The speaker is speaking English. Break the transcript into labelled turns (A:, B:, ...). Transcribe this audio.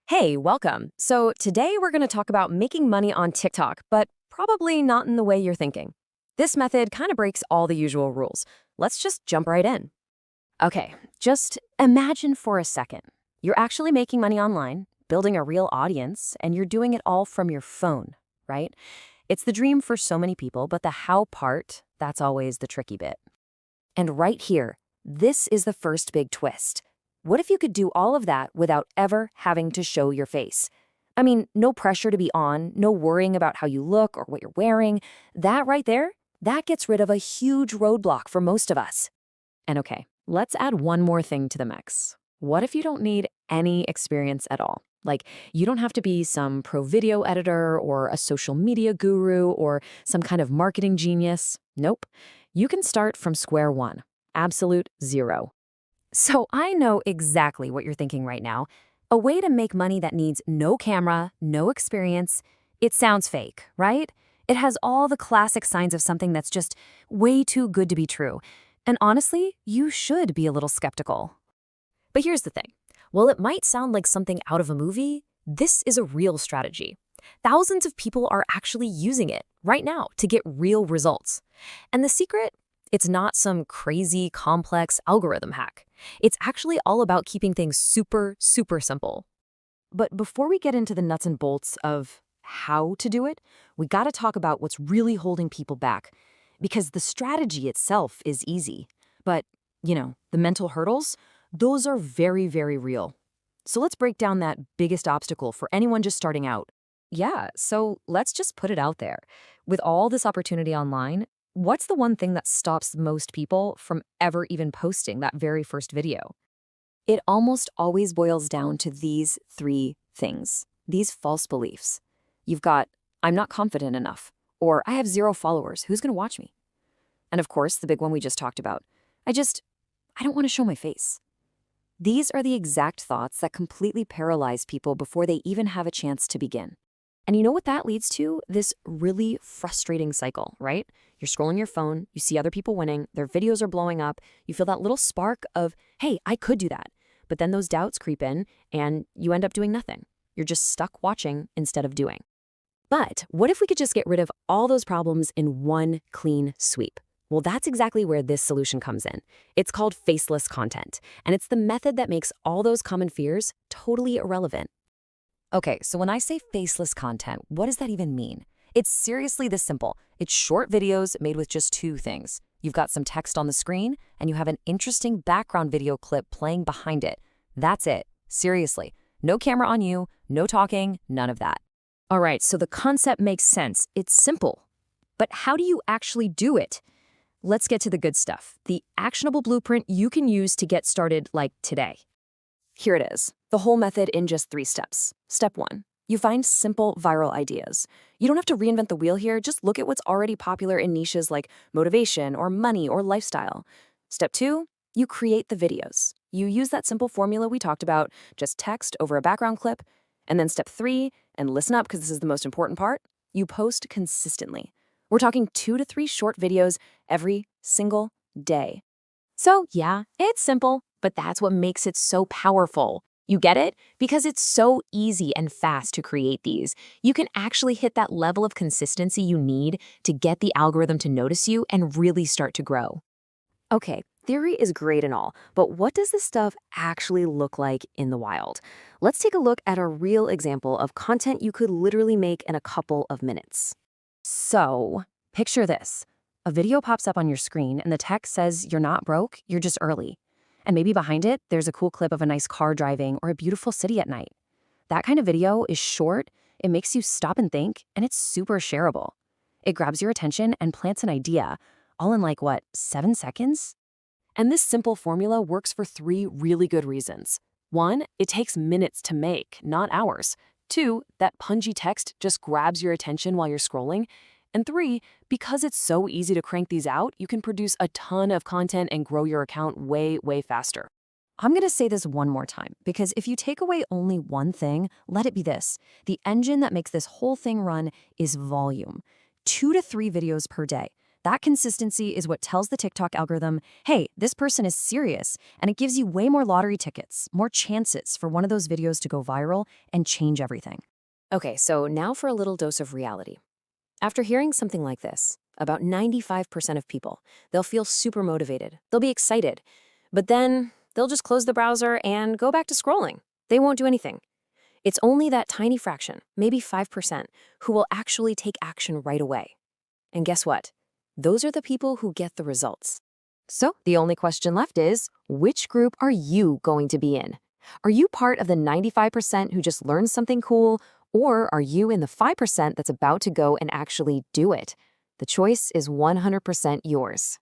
A: Hey, welcome. So today we're going to talk about making money on TikTok, but probably not in the way you're thinking. This method kind of breaks all the usual rules. Let's just jump right in. Okay, just imagine for a second. You're actually making money online, building a real audience, and you're doing it all from your phone, right? It's the dream for so many people, but the how part, that's always the tricky bit. And right here, this is the first big twist. What if you could do all of that without ever having to show your face? I mean, no pressure to be on, no worrying about how you look or what you're wearing. That right there, that gets rid of a huge roadblock for most of us. And okay, let's add one more thing to the mix. What if you don't need any experience at all? Like, you don't have to be some pro video editor or a social media guru or some kind of marketing genius. Nope. You can start from square one. Absolute zero. So I know exactly what you're thinking right now. A way to make money that needs no camera, no experience. It sounds fake, right? It has all the classic signs of something that's just way too good to be true. And honestly, you should be a little skeptical. But here's the thing. While it might sound like something out of a movie, this is a real strategy. Thousands of people are actually using it right now to get real results. And the secret? It's not some crazy, complex algorithm hack. It's actually all about keeping things super, super simple. But before we get into the nuts and bolts of how to do it, we gotta talk about what's really holding people back. Because the strategy itself is easy. But, the mental hurdles, those are very, very real. So let's break down that biggest obstacle for anyone just starting out. Yeah, so let's just put it out there. With all this opportunity online, what's the one thing that stops most people from ever even posting that very first video? It almost always boils down to these three things, these false beliefs. You've got, I'm not confident enough, or I have 0 followers, who's going to watch me? And of course, the big one we just talked about, I don't want to show my face. These are the exact thoughts that completely paralyze people before they even have a chance to begin. And you know what that leads to? This really frustrating cycle, right? You're scrolling your phone, you see other people winning, their videos are blowing up, you feel that little spark of, hey, I could do that. But then those doubts creep in and you end up doing nothing. You're just stuck watching instead of doing. But what if we could just get rid of all those problems in one clean sweep? Well, that's exactly where this solution comes in. It's called faceless content, and it's the method that makes all those common fears totally irrelevant. Okay, so when I say faceless content, what does that even mean? It's seriously this simple. It's short videos made with just 2 things. You've got some text on the screen, and you have an interesting background video clip playing behind it. That's it. Seriously. No camera on you, no talking, none of that. All right, so the concept makes sense. It's simple. But how do you actually do it? Let's get to the good stuff. The actionable blueprint you can use to get started like today. Here it is, the whole method in just 3 steps. Step 1, you find simple viral ideas. You don't have to reinvent the wheel here, just look at what's already popular in niches like motivation or money or lifestyle. Step 2, you create the videos. You use that simple formula we talked about, just text over a background clip. And then step 3, and listen up because this is the most important part, you post consistently. We're talking 2 to 3 short videos every single day. So yeah, it's simple, but that's what makes it so powerful. You get it? Because it's so easy and fast to create these. You can actually hit that level of consistency you need to get the algorithm to notice you and really start to grow. Okay, theory is great and all, but what does this stuff actually look like in the wild? Let's take a look at a real example of content you could literally make in a couple of minutes. So, picture this. A video pops up on your screen and the text says you're not broke, you're just early. And maybe behind it, there's a cool clip of a nice car driving or a beautiful city at night. That kind of video is short, it makes you stop and think, and it's super shareable. It grabs your attention and plants an idea, all in 7 seconds? And this simple formula works for 3 really good reasons. 1, it takes minutes to make, not hours. 2, that punchy text just grabs your attention while you're scrolling. And 3, because it's so easy to crank these out, you can produce a ton of content and grow your account way, way faster. I'm going to say this one more time, because if you take away only one thing, let it be this. The engine that makes this whole thing run is volume. 2 to 3 videos per day. That consistency is what tells the TikTok algorithm, hey, this person is serious, and it gives you way more lottery tickets, more chances for one of those videos to go viral and change everything. Okay, so now for a little dose of reality. After hearing something like this, about 95% of people, they'll feel super motivated. They'll be excited. But then they'll just close the browser and go back to scrolling. They won't do anything. It's only that tiny fraction, maybe 5%, who will actually take action right away. And guess what? Those are the people who get the results. So the only question left is, which group are you going to be in? Are you part of the 95% who just learned something cool, or are you in the 5% that's about to go and actually do it? The choice is 100% yours.